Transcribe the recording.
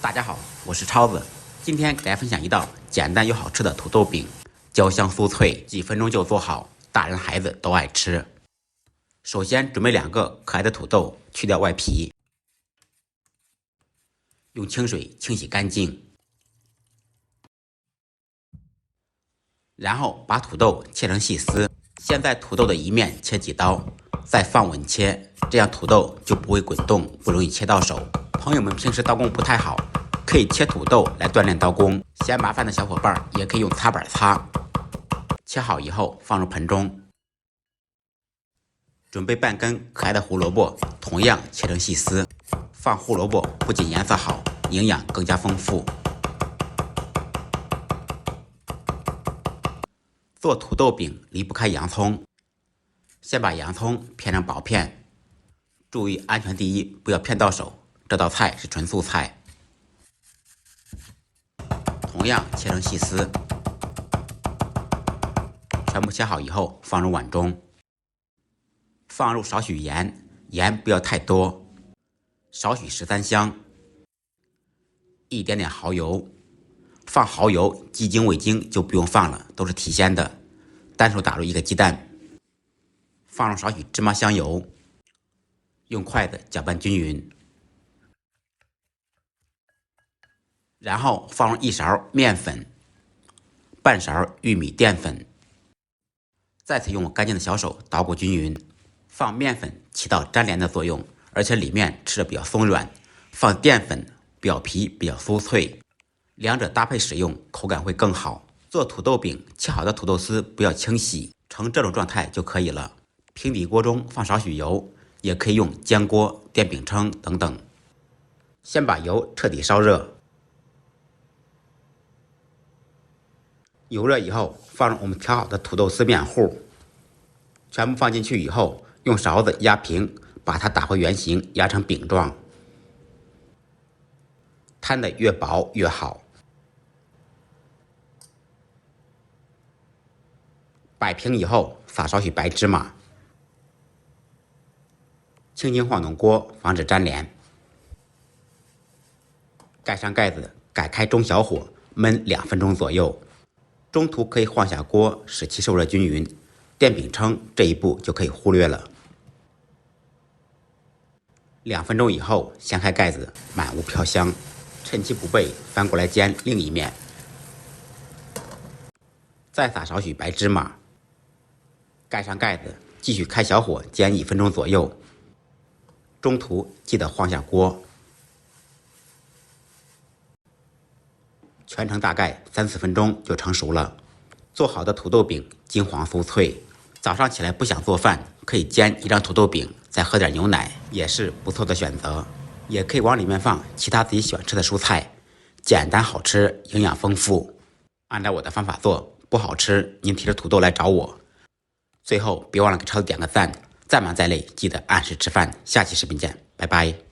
大家好，我是超子，今天给大家分享一道简单又好吃的土豆饼，焦香酥脆，几分钟就做好，大人孩子都爱吃。首先准备2个可爱的土豆，去掉外皮，用清水清洗干净，然后把土豆切成细丝。先在土豆的一面切几刀，再放稳切，这样土豆就不会滚动，不容易切到手。朋友们平时刀工不太好，可以切土豆来锻炼刀工。嫌麻烦的小伙伴也可以用擦板擦。切好以后放入盆中，准备半根可爱的胡萝卜，同样切成细丝。放胡萝卜不仅颜色好，营养更加丰富。做土豆饼离不开洋葱，先把洋葱片成薄片，注意安全第一，不要片到手。这道菜是纯素菜，同样切成细丝。全部切好以后放入碗中，放入少许盐，盐不要太多，少许13香，一点点蚝油。放蚝油，鸡精味精就不用放了，都是提鲜的。单手打入1个鸡蛋，放入少许芝麻香油，用筷子搅拌均匀，然后放入1勺面粉，半勺玉米淀粉，再次用我干净的小手捣鼓均匀。放面粉起到粘连的作用，而且里面吃的比较松软；放淀粉，表皮比较酥脆。两者搭配使用，口感会更好。做土豆饼，切好的土豆丝不要清洗，呈这种状态就可以了。平底锅中放少许油，也可以用煎锅、电饼铛等等。先把油彻底烧热，油热以后，放入我们调好的土豆丝面糊，全部放进去以后，用勺子压平，把它打回原形，压成饼状，摊得越薄越好。摆平以后，撒少许白芝麻，轻轻晃动锅，防止粘连。盖上盖子，改开中小火焖2分钟左右，中途可以晃下锅，使其受热均匀。电饼铛这一步就可以忽略了。2分钟以后，掀开盖子，满屋飘香。趁其不备，翻过来煎另一面，再撒少许白芝麻。盖上盖子，继续开小火煎1分钟左右，中途记得晃下锅。全程大概3、4分钟就成熟了。做好的土豆饼金黄酥脆，早上起来不想做饭，可以煎1张土豆饼，再喝点牛奶，也是不错的选择。也可以往里面放其他自己喜欢吃的蔬菜，简单好吃，营养丰富。按照我的方法做，不好吃您提着土豆来找我。最后别忘了给超子点个赞，再忙再累记得按时吃饭。下期视频见，拜拜。